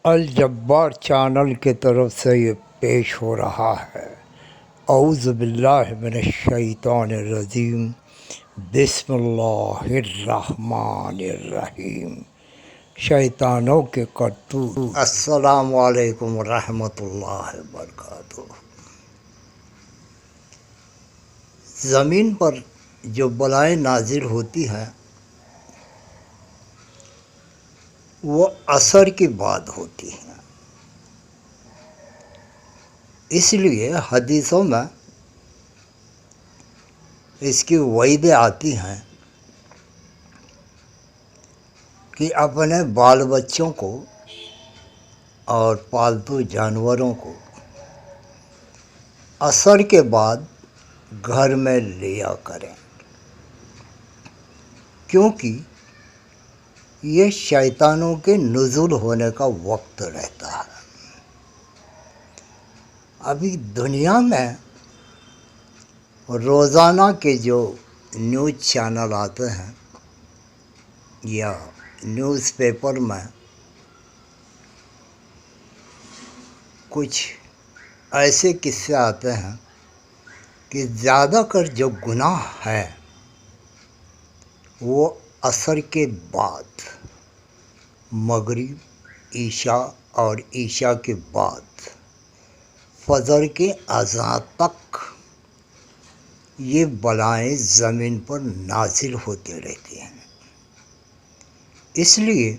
الجبار channel کی طرف سے یہ پیش ہو رہا ہے۔ اعوذ باللہ من الشیطان الرجیم، بسم اللہ الرحمن الرحیم۔ شیطانوں کے کرتوت۔ السلام علیکم ورحمۃ اللہ وبرکاتہ۔ زمین پر جو بلائیں نازل ہوتی ہیں وہ عصر کی بعد ہوتی ہیں، اس لیے حدیثوں میں اس کی وعیدیں آتی ہیں کہ اپنے بال بچوں کو اور پالتو جانوروں کو عصر کے بعد گھر میں لیا کریں، کیونکہ یہ شیطانوں کے نزول ہونے کا وقت رہتا ہے۔ ابھی دنیا میں روزانہ کے جو نیوز چینل آتے ہیں یا نیوز پیپر میں کچھ ایسے قصے آتے ہیں کہ زیادہ تر جو گناہ ہے وہ عصر کے بعد، مغرب، عشاء اور عشاء کے بعد فجر کے اذان تک یہ بلائیں زمین پر نازل ہوتے رہتی ہیں۔ اس لیے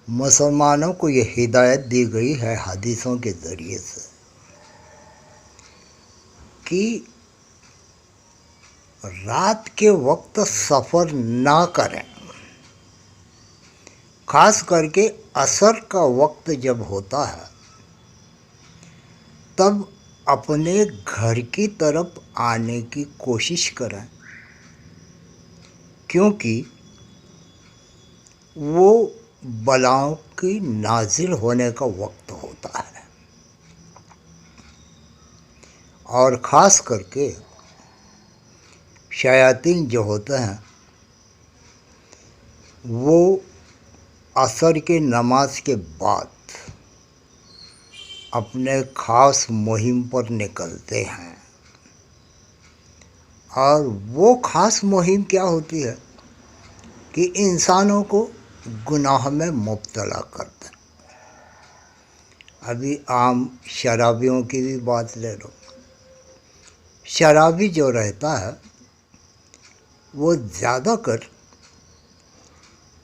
مسلمانوں کو یہ ہدایت دی گئی ہے حدیثوں کے ذریعے سے کہ رات کے وقت سفر نہ کریں، خاص کر کے عصر کا وقت جب ہوتا ہے تب اپنے گھر کی طرف آنے کی کوشش کریں، کیونکہ وہ بلاؤں کی نازل ہونے کا وقت ہوتا ہے، اور خاص کر کے شیاطین جو ہوتے ہیں وہ عصر کی نماز کے بعد اپنے خاص مہم پر نکلتے ہیں، اور وہ خاص مہم کیا ہوتی ہے کہ انسانوں کو گناہ میں مبتلا کرتے ہیں۔ ابھی عام شرابیوں کی بھی بات لے لو، شرابی جو رہتا ہے وہ زیادہ تر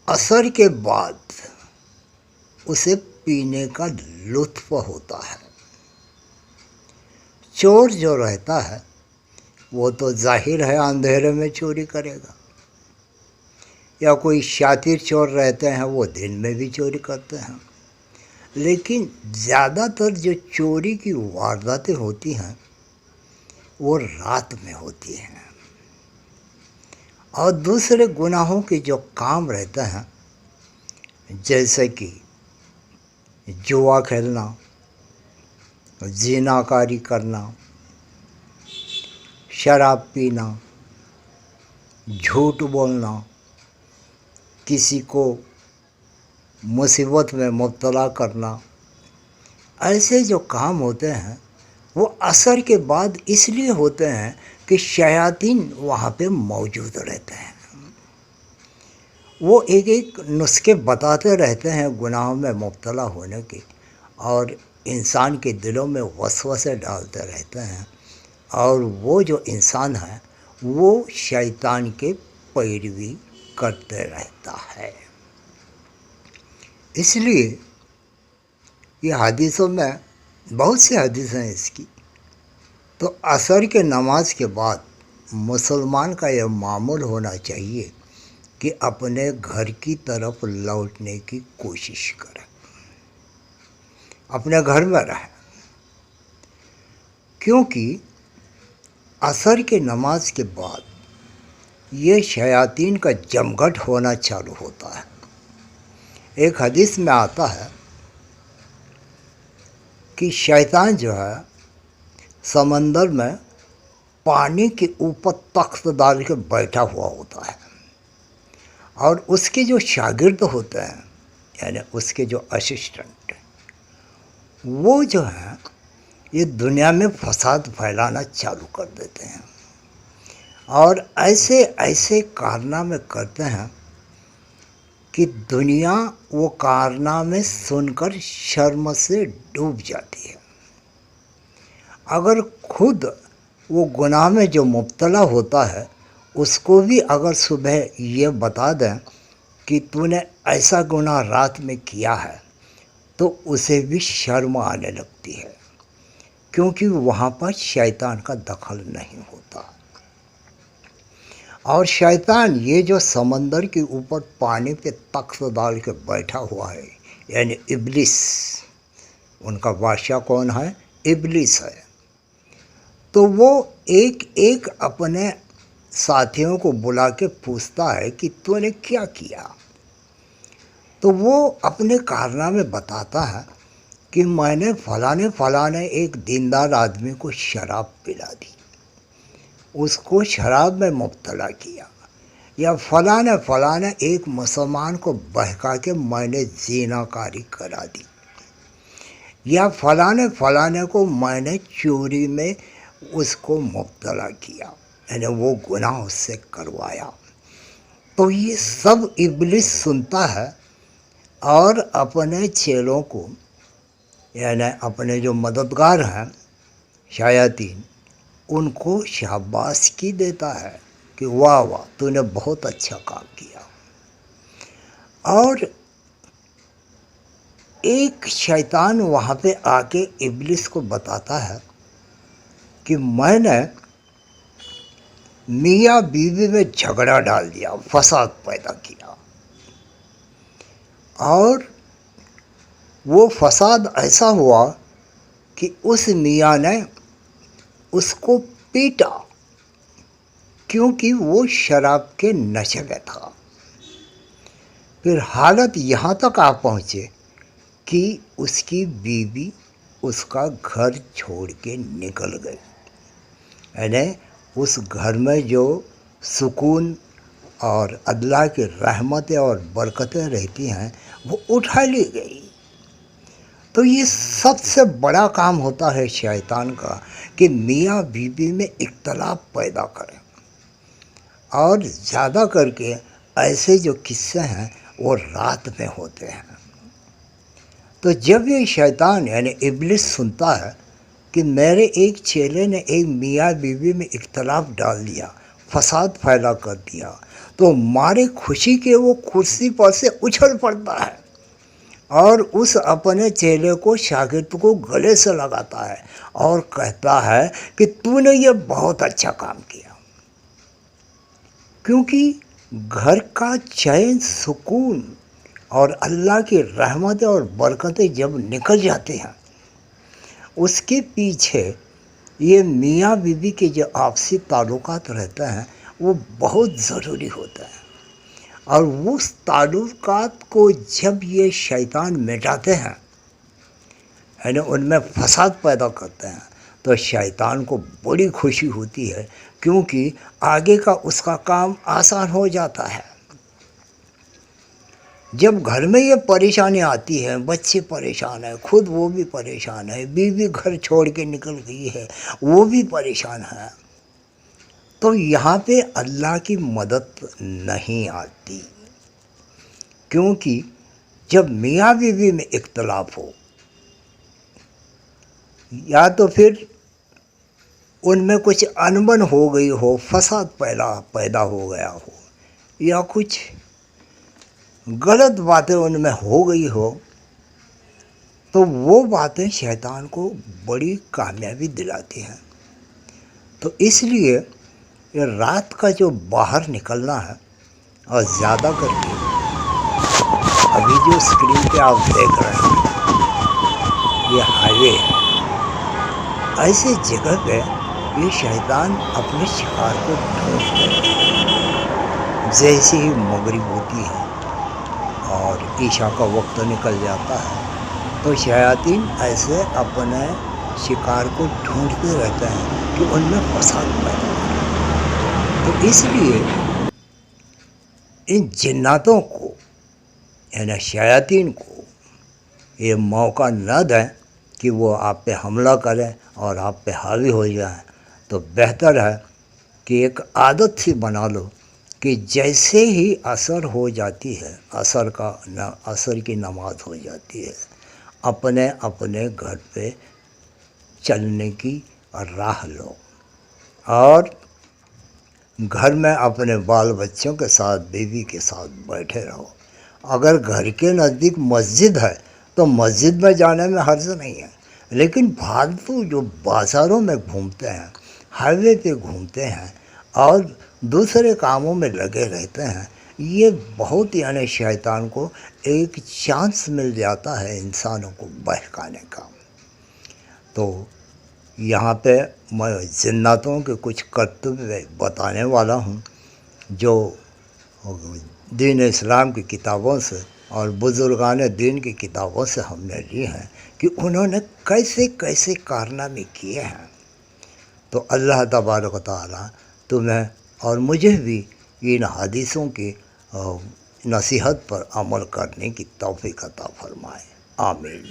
عصر کے بعد اسے پینے کا لطف ہوتا ہے۔ چور جو رہتا ہے وہ تو ظاہر ہے اندھیرے میں چوری کرے گا، یا کوئی شاطر چور رہتے ہیں وہ دن میں بھی چوری کرتے ہیں، لیکن زیادہ تر جو چوری کی وارداتیں ہوتی ہیں وہ رات میں ہوتی ہیں، اور دوسرے گناہوں کے جو کام رہتے ہیں جیسے کہ جوا کھیلنا، زنا کاری کرنا، شراب پینا، جھوٹ بولنا، کسی کو مصیبت میں مبتلا کرنا، ایسے جو کام ہوتے ہیں وہ عصر کے بعد اس لیے ہوتے ہیں کہ شیاطین وہاں پہ موجود رہتے ہیں، وہ ایک ایک نسخے بتاتے رہتے ہیں گناہوں میں مبتلا ہونے کے، اور انسان کے دلوں میں وسوسے ڈالتے رہتے ہیں، اور وہ جو انسان ہے وہ شیطان کے پیروی کرتے رہتا ہے۔ اس لیے یہ حدیثوں میں بہت سی حدیثیں ہیں اس کی، تو عصر کے نماز کے بعد مسلمان کا یہ معمول ہونا چاہیے کہ اپنے گھر کی طرف لوٹنے کی کوشش کریں، اپنے گھر میں رہیں، کیونکہ عصر کے نماز کے بعد یہ شیاطین کا جمگھٹ ہونا چالو ہوتا ہے۔ ایک حدیث میں آتا ہے کہ شیطان جو ہے سمندر میں پانی کے اوپر تخت ڈال کے بیٹھا ہوا ہوتا ہے، اور اس کے جو شاگرد ہوتے ہیں یعنی اس کے جو اسسٹنٹ وہ جو ہیں یہ دنیا میں فساد پھیلانا چالو کر دیتے ہیں اور ایسے ایسے کارنامے کرتے ہیں کہ دنیا وہ کارنامے سن کر شرم سے ڈوب جاتی ہے۔ اگر خود وہ گناہ میں جو مبتلا ہوتا ہے اس کو بھی اگر صبح یہ بتا دیں کہ تو نے ایسا گناہ رات میں کیا ہے تو اسے بھی شرم آنے لگتی ہے، کیونکہ وہاں پر شیطان کا دخل نہیں ہوتا۔ اور شیطان یہ جو سمندر کے اوپر پانی پہ تخت ڈال کے بیٹھا ہوا ہے، یعنی ابلیس، ان کا بادشاہ کون ہے؟ ابلیس ہے۔ تو وہ ایک ایک اپنے ساتھیوں کو بلا کے پوچھتا ہے کہ تو نے کیا کیا؟ تو وہ اپنے کارنامے بتاتا ہے کہ میں نے فلاں ایک دیندار آدمی کو شراب پلا دی، اس کو شراب میں مبتلا کیا، یا فلاں ایک مسلمان کو بہکا کے میں نے زنا کاری کرا دی، یا فلاں کو میں نے چوری میں اس کو مبتلا کیا، یعنی وہ گناہ اس سے کروایا۔ تو یہ سب ابلیس سنتا ہے اور اپنے چیلوں کو، یعنی اپنے جو مددگار ہیں شیاطین، ان کو شاباشی دیتا ہے کہ واہ واہ تو نے بہت اچھا کام کیا۔ اور ایک شیطان وہاں پہ آ کے ابلیس کو بتاتا ہے کہ میں نے میاں بیوی میں جھگڑا ڈال دیا، فساد پیدا کیا، اور وہ فساد ایسا ہوا کہ اس میاں نے اس کو پیٹا، کیونکہ وہ شراب کے نشے میں تھا۔ پھر حالت یہاں تک آ پہنچے کہ اس کی بیوی اس کا گھر چھوڑ کے نکل گئی، یعنی اس گھر میں جو سکون اور اللہ کی رحمتیں اور برکتیں رہتی ہیں وہ اٹھا لی گئی۔ تو یہ سب سے بڑا کام ہوتا ہے شیطان کا کہ میاں بیوی میں اختلاف پیدا کرے، اور زیادہ کر کے ایسے جو قصے ہیں وہ رات میں ہوتے ہیں۔ تو جب یہ شیطان یعنی ابلیس سنتا ہے کہ میرے ایک چیلے نے ایک میاں بیوی میں اختلاف ڈال دیا، فساد پھیلا کر دیا، تو مارے خوشی کے وہ کرسی پر سے اچھل پڑتا ہے اور اس اپنے چیلے کو، شاگرد کو گلے سے لگاتا ہے اور کہتا ہے کہ تو نے یہ بہت اچھا کام کیا، کیونکہ گھر کا چین، سکون اور اللہ کی رحمتیں اور برکتیں جب نکل جاتے ہیں، اس کے پیچھے یہ میاں بیوی کے جو آپسی تعلقات رہتے ہیں وہ بہت ضروری ہوتا ہے، اور اس تعلقات کو جب یہ شیطان مٹاتے ہیں، یعنی ان میں فساد پیدا کرتے ہیں، تو شیطان کو بڑی خوشی ہوتی ہے، کیونکہ آگے کا اس کا کام آسان ہو جاتا ہے۔ جب گھر میں یہ پریشانی آتی ہے، بچے پریشان ہیں، خود وہ بھی پریشان ہے، بیوی گھر چھوڑ کے نکل گئی ہے وہ بھی پریشان ہے، تو یہاں پہ اللہ کی مدد نہیں آتی، کیونکہ جب میاں بیوی میں اختلاف ہو، یا تو پھر ان میں کچھ انبن ہو گئی ہو، فساد پیدا ہو گیا ہو، یا کچھ غلط باتیں ان میں ہو گئی ہو، تو وہ باتیں شیطان کو بڑی کامیابی دلاتی ہیں۔ تو اس لیے یہ رات کا جو باہر نکلنا ہے، اور زیادہ کر کے ابھی جو اسکرین پہ آپ دیکھ رہے ہیں یہ ہائی وے ہے، ایسے جگہ پہ یہ شیطان اپنے شکار کو ڈھونڈتے ہیں۔ جیسے ہی مغرب ہوتی ہے اور عشاء کا وقت نکل جاتا ہے تو شیاطین ایسے اپنے شکار کو ڈھونڈتے رہتے ہیں کہ ان میں فساد پیدا ہو۔ تو اس لیے ان جناتوں کو یعنی شیاطین کو یہ موقع نہ دیں کہ وہ آپ پہ حملہ کریں اور آپ پہ حاوی ہو جائیں. تو بہتر ہے کہ ایک عادت سی بنا لو کہ جیسے ہی عصر ہو جاتی ہے، عصر کی نماز ہو جاتی ہے، اپنے اپنے گھر پہ چلنے کی راہ لو اور گھر میں اپنے بال بچوں کے ساتھ، بیوی کے ساتھ بیٹھے رہو. اگر گھر کے نزدیک مسجد ہے تو مسجد میں جانے میں حرج نہیں ہے، لیکن فالتو جو بازاروں میں گھومتے ہیں، ہائی وے پہ گھومتے ہیں اور دوسرے کاموں میں لگے رہتے ہیں، یہ بہت یعنی شیطان کو ایک چانس مل جاتا ہے انسانوں کو بہکانے کا. تو یہاں پہ میں جناتوں کے کچھ کرتب بتانے والا ہوں جو دین اسلام کی کتابوں سے اور بزرگان دین کی کتابوں سے ہم نے لی ہیں کہ انہوں نے کیسے کیسے کارنامے کیے ہیں. تو اللہ تبارک و تعالیٰ تمہیں اور مجھے بھی ان حدیثوں کی نصیحت پر عمل کرنے کی توفیق عطا فرمائے. آمین.